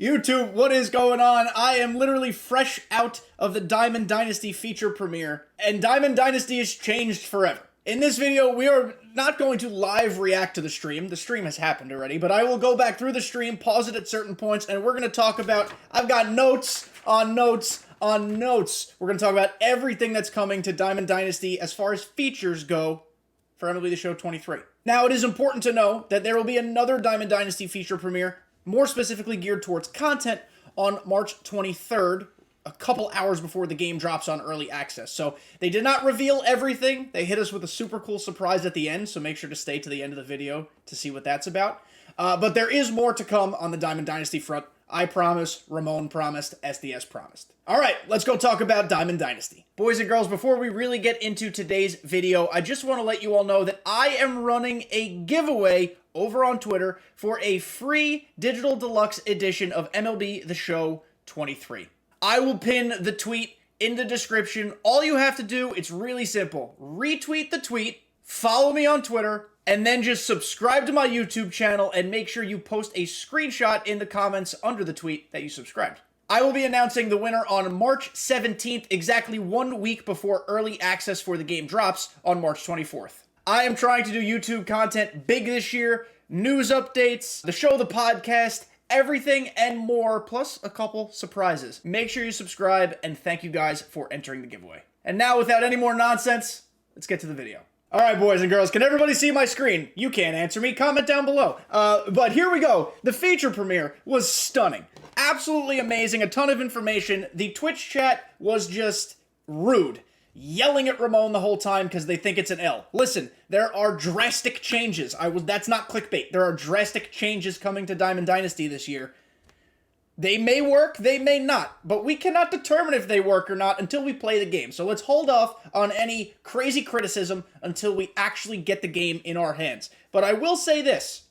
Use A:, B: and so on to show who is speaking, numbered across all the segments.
A: YouTube, what is going on? I am literally fresh out of the Diamond Dynasty feature premiere, and Diamond Dynasty has changed forever. In this video, we are not going to live react to the stream. The stream has happened already, but I will go back through the stream, pause it at certain points, and we're going to talk about, I've got notes on notes on notes. We're going to talk about everything that's coming to Diamond Dynasty as far as features go for MLB The Show 23. Now, it is important to know that there will be another Diamond Dynasty feature premiere, more specifically geared towards content, on March 23rd, a couple hours before the game drops on early access. So they did not reveal everything. They hit us with a super cool surprise at the end, so make sure to stay to the end of the video to see what that's about. But there is more to come on the Diamond Dynasty front. I promise, Ramon promised, SDS promised. Alright, let's go talk about Diamond Dynasty. Boys and girls, before we really get into today's video, I just want to let you all know that I am running a giveaway over on Twitter for a free digital deluxe edition of MLB The Show 23. I will pin the tweet in the description. All you have to do, it's really simple. Retweet the tweet, follow me on Twitter, and then just subscribe to my YouTube channel and make sure you post a screenshot in the comments under the tweet that you subscribed. I will be announcing the winner on March 17th, exactly 1 week before early access for the game drops on March 24th. I am trying to do YouTube content big this year, news updates, the show, the podcast, everything and more, plus a couple surprises. Make sure you subscribe, and thank you guys for entering the giveaway. And now, without any more nonsense, let's get to the video. Alright, boys and girls, can everybody see my screen? You can't answer me, comment down below. But here we go. The feature premiere was stunning. Absolutely amazing, a ton of information. The Twitch chat was just rude, yelling at Ramon the whole time because they think it's an L. Listen, there are drastic changes. That's not clickbait. There are drastic changes coming to Diamond Dynasty this year. They may work, they may not, but we cannot determine if they work or not until we play the game. So let's hold off on any crazy criticism until we actually get the game in our hands. But I will say this,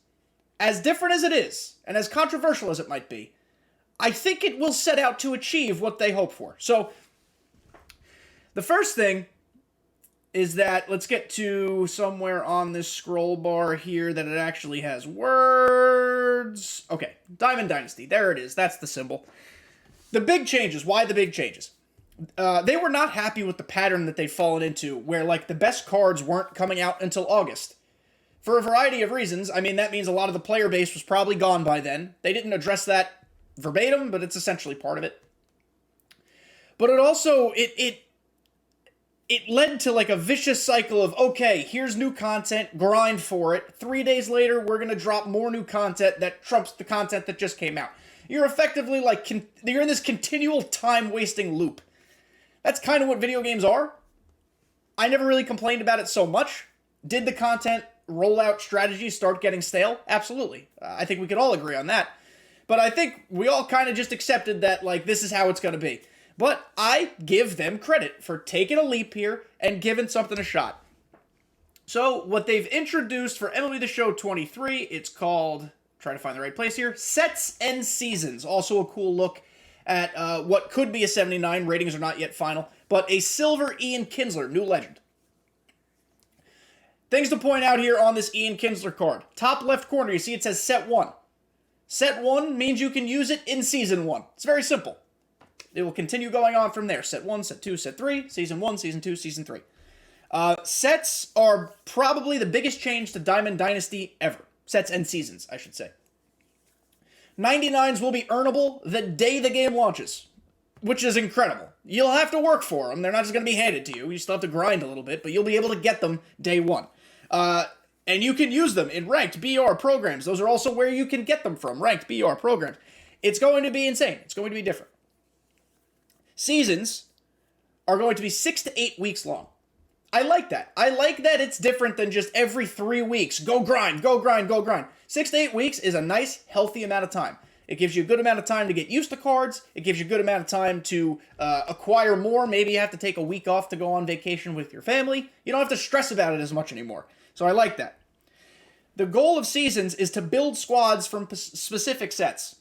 A: as different as it is, and as controversial as it might be, I think it will set out to achieve what they hope for. So, the first thing is that, let's get to somewhere on this scroll bar here that it actually has words. Okay, Diamond Dynasty, there it is, that's the symbol. The big changes, why the big changes? They were not happy with the pattern that they'd fallen into, where like the best cards weren't coming out until August. For a variety of reasons. I mean, that means a lot of the player base was probably gone by then. They didn't address that verbatim, but it's essentially part of it. But it also, it led to like a vicious cycle of, okay, here's new content, grind for it. 3 days later, we're going to drop more new content that trumps the content that just came out. You're effectively like, you're in this continual time-wasting loop. That's kind of what video games are. I never really complained about it so much. Did the content rollout strategy start getting stale? Absolutely. I think we could all agree on that. But I think we all kind of just accepted that, like, this is how it's going to be. But I give them credit for taking a leap here and giving something a shot. So, what they've introduced for MLB The Show 23, it's called, trying to find the right place here, Sets and Seasons. Also a cool look at what could be a 79, ratings are not yet final, but a silver Ian Kinsler, new legend. Things to point out here on this Ian Kinsler card. Top left corner, you see it says Set 1. Set 1 means you can use it in Season 1. It's very simple. It will continue going on from there. Set 1, Set 2, Set 3, Season 1, Season 2, Season 3. Sets are probably the biggest change to Diamond Dynasty ever. Sets and seasons, I should say. 99s will be earnable the day the game launches, which is incredible. You'll have to work for them. They're not just going to be handed to you. You still have to grind a little bit, but you'll be able to get them day one. And you can use them in ranked BR programs. Those are also where you can get them from, ranked BR programs. It's going to be insane. It's going to be different. Seasons are going to be 6 to 8 weeks long. I like that. I like that it's different than just every 3 weeks. Go grind, go grind, go grind. 6 to 8 weeks is a nice, healthy amount of time. It gives you a good amount of time to get used to cards. It gives you a good amount of time to acquire more. Maybe you have to take a week off to go on vacation with your family. You don't have to stress about it as much anymore. So I like that. The goal of Seasons is to build squads from specific sets.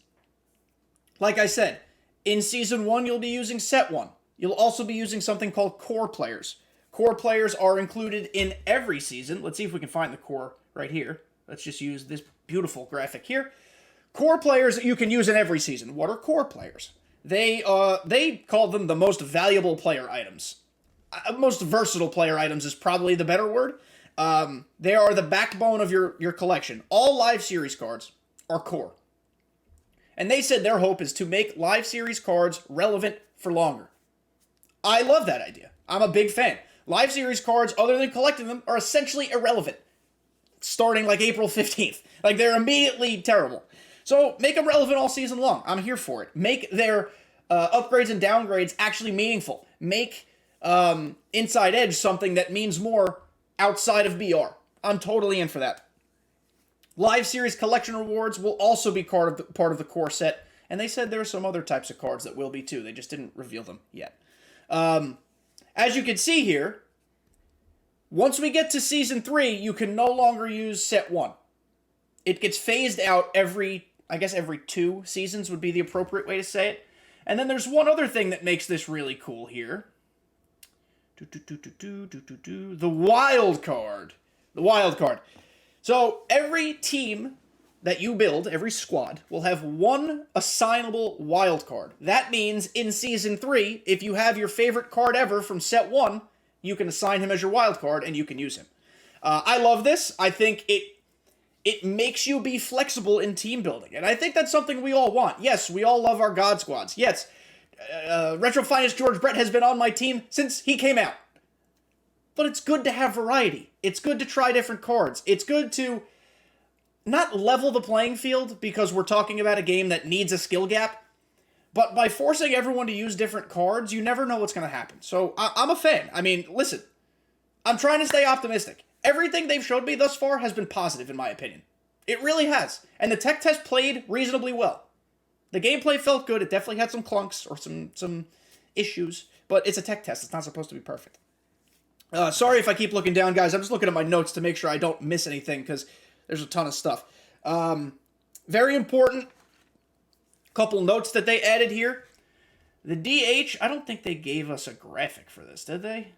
A: Like I said, in Season 1, you'll be using Set 1. You'll also be using something called Core Players. Core Players are included in every season. Let's see if we can find the core right here. Let's just use this beautiful graphic here. core players that you can use in every season. What are core players? They call them the most valuable player items. Most versatile player items is probably the better word. They are the backbone of your collection. All live series cards are core. And they said their hope is to make live series cards relevant for longer. I love that idea. I'm a big fan. Live series cards, other than collecting them, are essentially irrelevant. Starting like April 15th. Like, they're immediately terrible. So, make them relevant all season long. I'm here for it. Make their upgrades and downgrades actually meaningful. Make Inside Edge something that means more outside of BR. I'm totally in for that. Live series collection rewards will also be part of the core set. And they said there are some other types of cards that will be too. They just didn't reveal them yet. As you can see here, once we get to Season 3, you can no longer use Set 1. It gets phased out every 2 seasons would be the appropriate way to say it. And then there's one other thing that makes this really cool here. The Wildcard. The Wildcard. So every team that you build, every squad, will have one assignable wildcard. That means in Season 3, if you have your favorite card ever from Set 1, you can assign him as your wildcard and you can use him. I love this. I think it makes you be flexible in team building. And I think that's something we all want. Yes, we all love our God Squads. Yes, Retro Finest George Brett has been on my team since he came out. But it's good to have variety. It's good to try different cards. It's good to not level the playing field because we're talking about a game that needs a skill gap. But by forcing everyone to use different cards, you never know what's going to happen. So I'm a fan. I mean, listen, I'm trying to stay optimistic. Everything they've showed me thus far has been positive, in my opinion. It really has. And the tech test played reasonably well. The gameplay felt good. It definitely had some clunks or some issues. But it's a tech test. It's not supposed to be perfect. Sorry if I keep looking down, guys. I'm just looking at my notes to make sure I don't miss anything, because there's a ton of stuff. Very important couple notes that they added here. The DH, I don't think they gave us a graphic for this, did they?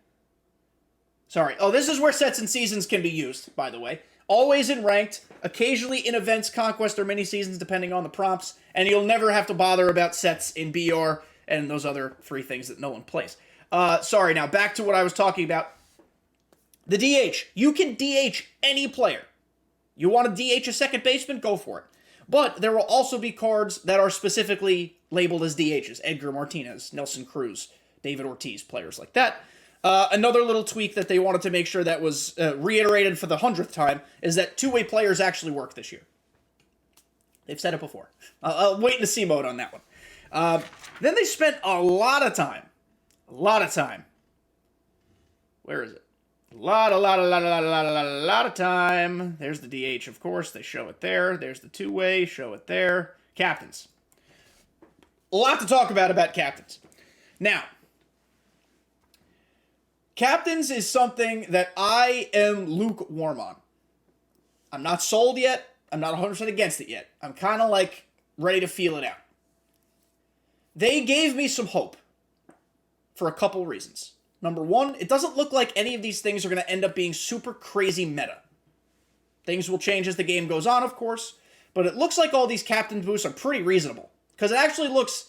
A: Sorry. Oh, this is where sets and seasons can be used, by the way. Always in ranked, occasionally in events, conquest, or mini seasons, depending on the prompts, and you'll never have to bother about sets in BR and those other 3 things that no one plays. Sorry, now back to what I was talking about. The DH. You can DH any player. You want to DH a second baseman? Go for it. But there will also be cards that are specifically labeled as DHs. Edgar Martinez, Nelson Cruz, David Ortiz, players like that. Another little tweak that they wanted to make sure that was reiterated for the 100th time is that two-way players actually work this year. They've said it before. I'll wait in the see mode on that one. Then they spent a lot of time. Where is it? A lot of time. There's the DH, of course. They show it there. There's the two-way. Show it there. Captains. A lot to talk about captains. Now, captains is something that I am lukewarm on. I'm not sold yet. I'm not 100% against it yet. I'm kind of like ready to feel it out. They gave me some hope for a couple reasons. Number one, it doesn't look like any of these things are going to end up being super crazy meta. Things will change as the game goes on, of course, but it looks like all these captain boosts are pretty reasonable. Because it actually looks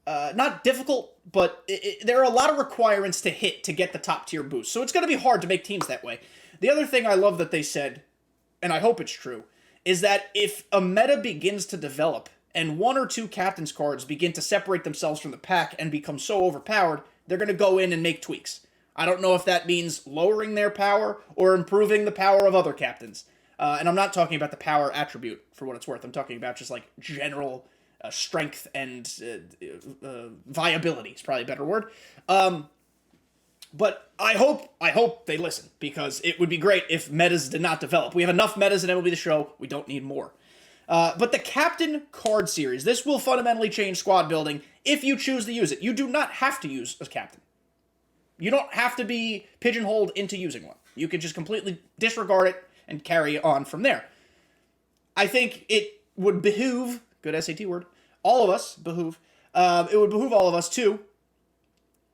A: not difficult, but there are a lot of requirements to hit to get the top tier boost. So it's going to be hard to make teams that way. The other thing I love that they said, and I hope it's true, is that if a meta begins to develop and 1 or 2 captain's cards begin to separate themselves from the pack and become so overpowered, they're going to go in and make tweaks. I don't know if that means lowering their power or improving the power of other captains. And I'm not talking about the power attribute, for what it's worth. I'm talking about just like general strength and viability is probably a better word. But I hope they listen, because it would be great if metas did not develop. We have enough metas in MLB The Show. We don't need more. But the Captain card series, this will fundamentally change squad building if you choose to use it. You do not have to use a Captain. You don't have to be pigeonholed into using one. You can just completely disregard it and carry on from there. I think it would behoove, good SAT word, all of us, it would behoove all of us to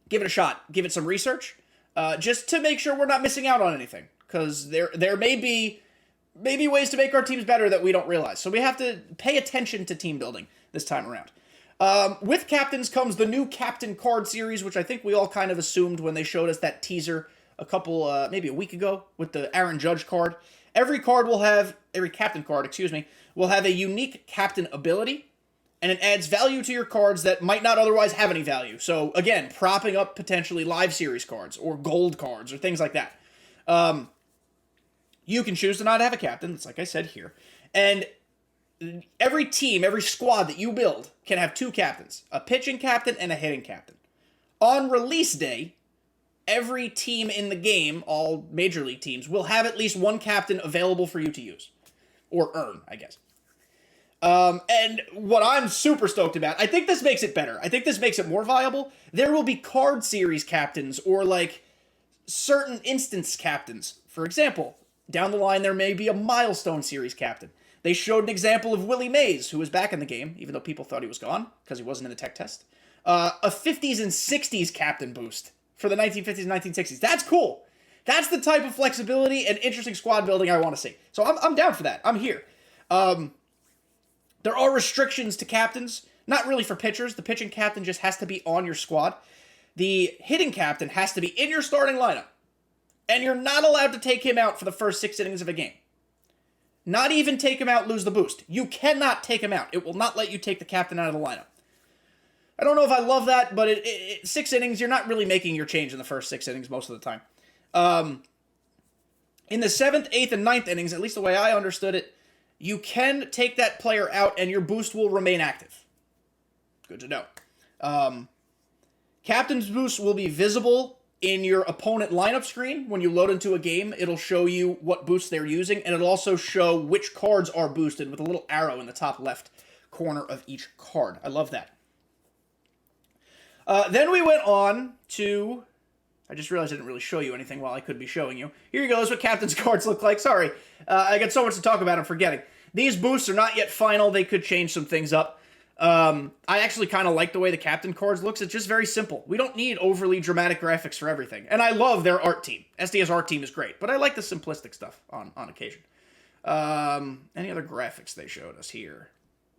A: give it a shot, give it some research, just to make sure we're not missing out on anything. Because there may be maybe ways to make our teams better that we don't realize. So we have to pay attention to team building this time around. With captains comes the new captain card series, which I think we all kind of assumed when they showed us that teaser maybe a week ago with the Aaron Judge card. Every captain card, will have a unique captain ability, and it adds value to your cards that might not otherwise have any value. So again, propping up potentially live series cards or gold cards or things like that. You can choose to not have a captain, that's like I said here. And every team, every squad that you build can have 2 captains, a pitching captain and a hitting captain. On release day, every team in the game, all Major League teams, will have at least 1 captain available for you to use. Or earn, I guess. And what I'm super stoked about, I think this makes it better. I think this makes it more viable. There will be card series captains or like certain instance captains. For example, down the line there may be a milestone series captain. They showed an example of Willie Mays, who was back in the game, even though people thought he was gone because he wasn't in the tech test. A 50s and 60s captain boost for the 1950s and 1960s. That's cool. That's the type of flexibility and interesting squad building I want to see. So I'm down for that. I'm here. There are restrictions to captains, not really for pitchers. The pitching captain just has to be on your squad. The hitting captain has to be in your starting lineup. And you're not allowed to take him out for the first 6 innings of a game. Not even take him out, lose the boost. You cannot take him out. It will not let you take the captain out of the lineup. I don't know if I love that, but 6 innings, you're not really making your change in the first 6 innings most of the time. In the 7th, 8th, and 9th innings, at least the way I understood it, you can take that player out and your boost will remain active. Good to know. Captain's boost will be visible in your opponent lineup screen. When you load into a game, it'll show you what boosts they're using, and it'll also show which cards are boosted with a little arrow in the top left corner of each card. I love that. Then we went on to... I just realized I didn't really show you anything while I could be showing you. Here you go, that's what captain's cards look like. Sorry, I got so much to talk about, I'm forgetting. These boosts are not yet final. They could change some things up. I actually kind of like the way the captain cards looks. It's just very simple. We don't need overly dramatic graphics for everything. And I love their art team. SDS art team is great, but I like the simplistic stuff on occasion. Any other graphics they showed us here?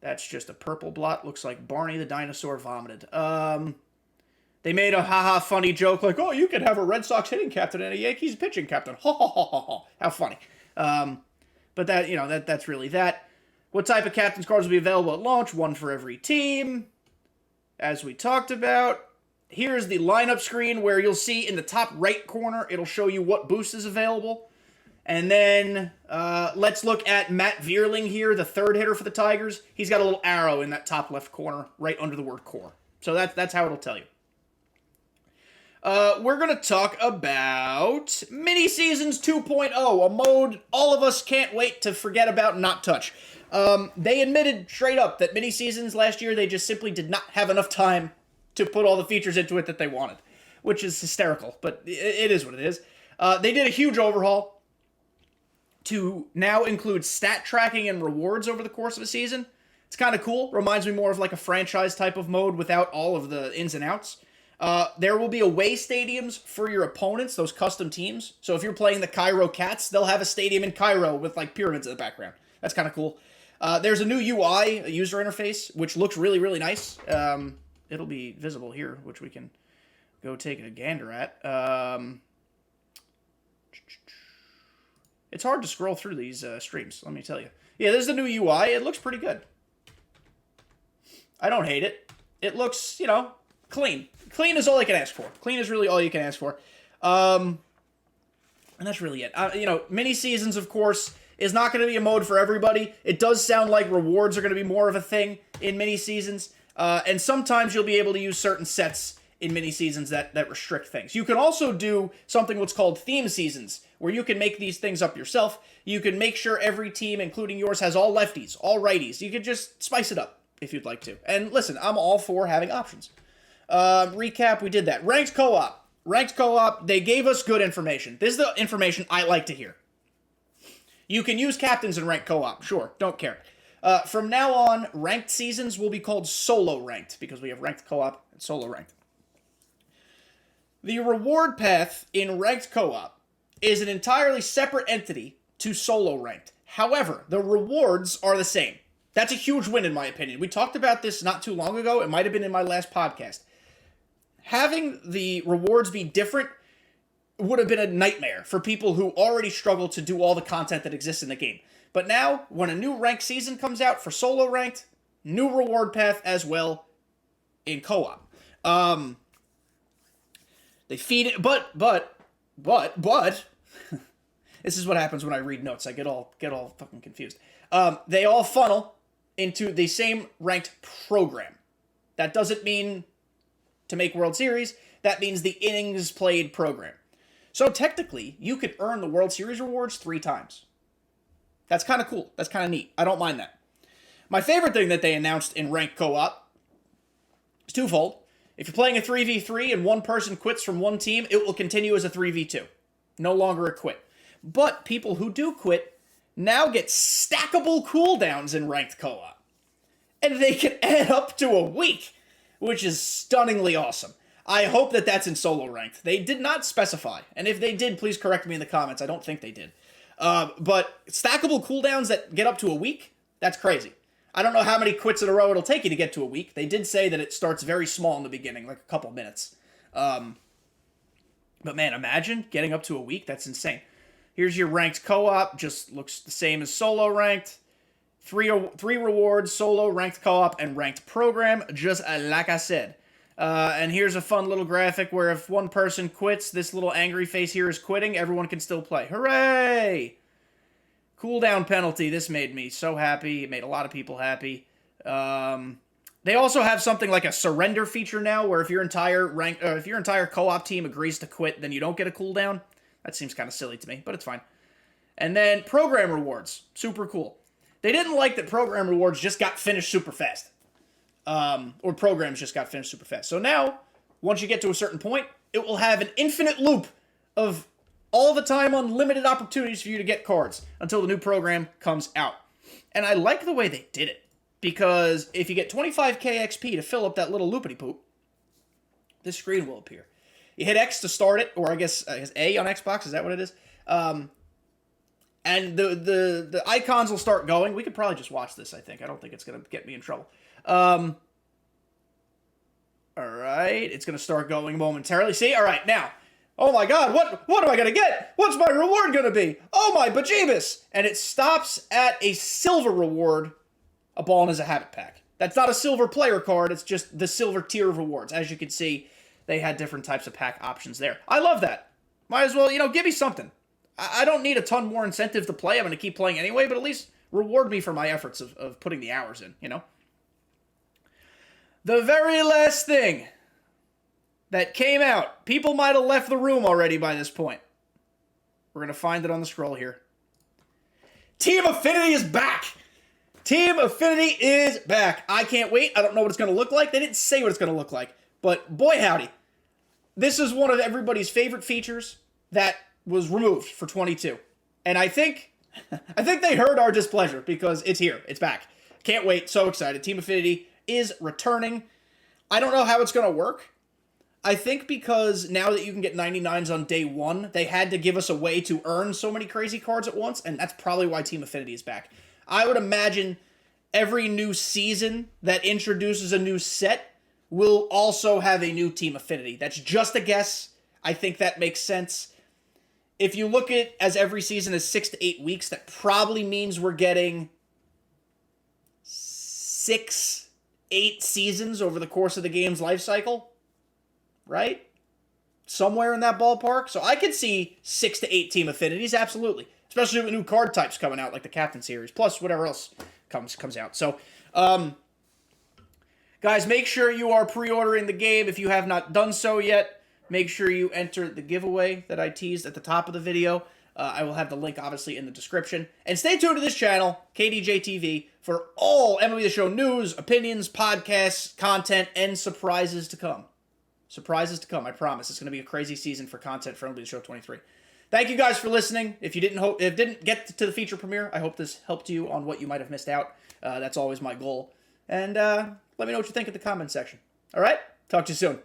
A: That's just a purple blot. Looks like Barney the dinosaur vomited. They made a haha funny joke like, oh, you could have a Red Sox hitting captain and a Yankees pitching captain. Ha ha ha ha ha. How funny. But that's really that. What type of captain's cards will be available at launch? 1 for every team. As we talked about, here's the lineup screen where you'll see in the top right corner, it'll show you what boost is available. And then let's look at Matt Vierling here, the 3rd hitter for the Tigers. He's got a little arrow in that top left corner right under the word core. So that's how it'll tell you. We're going to talk about Mini Seasons 2.0, a mode all of us can't wait to forget about and not touch. They admitted straight up that Mini Seasons last year, they just simply did not have enough time to put all the features into it that they wanted, which is hysterical, but it is what it is. They did a huge overhaul to now include stat tracking and rewards over the course of a season. It's kind of cool. Reminds me more of like a franchise type of mode without all of the ins and outs. There will be away stadiums for your opponents, those custom teams. So if you're playing the KREW Cats, they'll have a stadium in Cairo with like pyramids in the background. That's kind of cool. There's a new UI, a user interface, which looks really, really nice. It'll be visible here, which we can go take a gander at. It's hard to scroll through these streams, let me tell you. Yeah, this is the new UI. It looks pretty good. I don't hate it. It looks, clean. Clean is all I can ask for. Clean is really all you can ask for. And that's really it. Mini Seasons, of course, is not going to be a mode for everybody. It does sound like rewards are going to be more of a thing in Mini Seasons. And sometimes you'll be able to use certain sets in Mini Seasons that restrict things. You can also do something what's called theme seasons, where you can make these things up yourself. You can make sure every team, including yours, has all lefties, all righties. You could just spice it up if you'd like to. And listen, I'm all for having options. Recap, we did that. Ranked co-op. Ranked co-op, they gave us good information. This is the information I like to hear. You can use captains in ranked co-op, sure, don't care. From now on, ranked seasons will be called solo ranked, because we have ranked co-op and solo ranked. The reward path in ranked co-op is an entirely separate entity to solo ranked. However, the rewards are the same. That's a huge win in my opinion. We talked about this not too long ago. It might have been in my last podcast. Having the rewards be different would have been a nightmare for people who already struggle to do all the content that exists in the game. But now, when a new ranked season comes out for solo ranked, new reward path as well in co-op. They feed it, but this is what happens when I read notes. I get all fucking confused. They all funnel into the same ranked program. That doesn't mean to make World Series. That means the innings played program. So technically, you could earn the World Series rewards 3 times. That's kind of cool. That's kind of neat. I don't mind that. My favorite thing that they announced in ranked co-op is twofold. If you're playing a 3v3 and one person quits from one team, it will continue as a 3v2. No longer a quit. But people who do quit now get stackable cooldowns in ranked co-op. And they can add up to a week, which is stunningly awesome. I hope that that's in solo ranked. They did not specify. And if they did, please correct me in the comments. I don't think they did. But stackable cooldowns that get up to a week, that's crazy. I don't know how many quits in a row it'll take you to get to a week. They did say that it starts very small in the beginning, like a couple minutes. But man, imagine getting up to a week. That's insane. Here's your ranked co-op. Just looks the same as solo ranked. Three rewards, solo, ranked co-op, and ranked program, just like I said. And here's a fun little graphic where if one person quits, this little angry face here is quitting, everyone can still play. Hooray! Cooldown penalty. This made me so happy. It made a lot of people happy. They also have something like a surrender feature now, where if your entire co-op team agrees to quit, then you don't get a cooldown. That seems kind of silly to me, but it's fine. And then program rewards. Super cool. They didn't like that program rewards just got finished super fast. Or programs just got finished super fast. So now, once you get to a certain point, it will have an infinite loop of all the time unlimited opportunities for you to get cards until the new program comes out. And I like the way they did it, because if you get 25k XP to fill up that little loopity-poop, this screen will appear. You hit X to start it, or I guess A on Xbox, is that what it is? And the icons will start going. We could probably just watch this, I think. I don't think it's going to get me in trouble. All right, it's going to start going momentarily. See? All right, now. Oh my god, what am I going to get? What's my reward going to be? Oh my bejeebus! And it stops at a silver reward, a Ball is a Habit pack. That's not a silver player card, it's just the silver tier of rewards. As you can see, they had different types of pack options there. I love that. Might as well, give me something. I don't need a ton more incentive to play. I'm going to keep playing anyway, but at least reward me for my efforts of putting the hours in, The very last thing that came out, people might have left the room already by this point. We're going to find it on the scroll here. Team Affinity is back! Team Affinity is back. I can't wait. I don't know what it's going to look like. They didn't say what it's going to look like. But boy howdy. This is one of everybody's favorite features that was removed for 22. And I think they heard our displeasure, because it's here. It's back. Can't wait. So excited. Team Affinity is returning. I don't know how it's going to work. I think because now that you can get 99s on day 1, they had to give us a way to earn so many crazy cards at once, and that's probably why Team Affinity is back. I would imagine every new season that introduces a new set will also have a new Team Affinity. That's just a guess. I think that makes sense. If you look at as every season is 6 to 8 weeks, that probably means we're getting 6, 8 seasons over the course of the game's life cycle. Right? Somewhere in that ballpark. So I could see 6 to 8 Team Affinities, absolutely. Especially with new card types coming out, like the Captain Series, plus whatever else comes out. So, guys, make sure you are pre-ordering the game. If you have not done so yet, make sure you enter the giveaway that I teased at the top of the video. I will have the link, obviously, in the description. And stay tuned to this channel, kdjTV, for all MLB The Show news, opinions, podcasts, content, and surprises to come. Surprises to come, I promise. It's going to be a crazy season for content for MLB The Show 23. Thank you guys for listening. If you didn't get to the feature premiere, I hope this helped you on what you might have missed out. That's always my goal. And let me know what you think in the comment section. All right? Talk to you soon.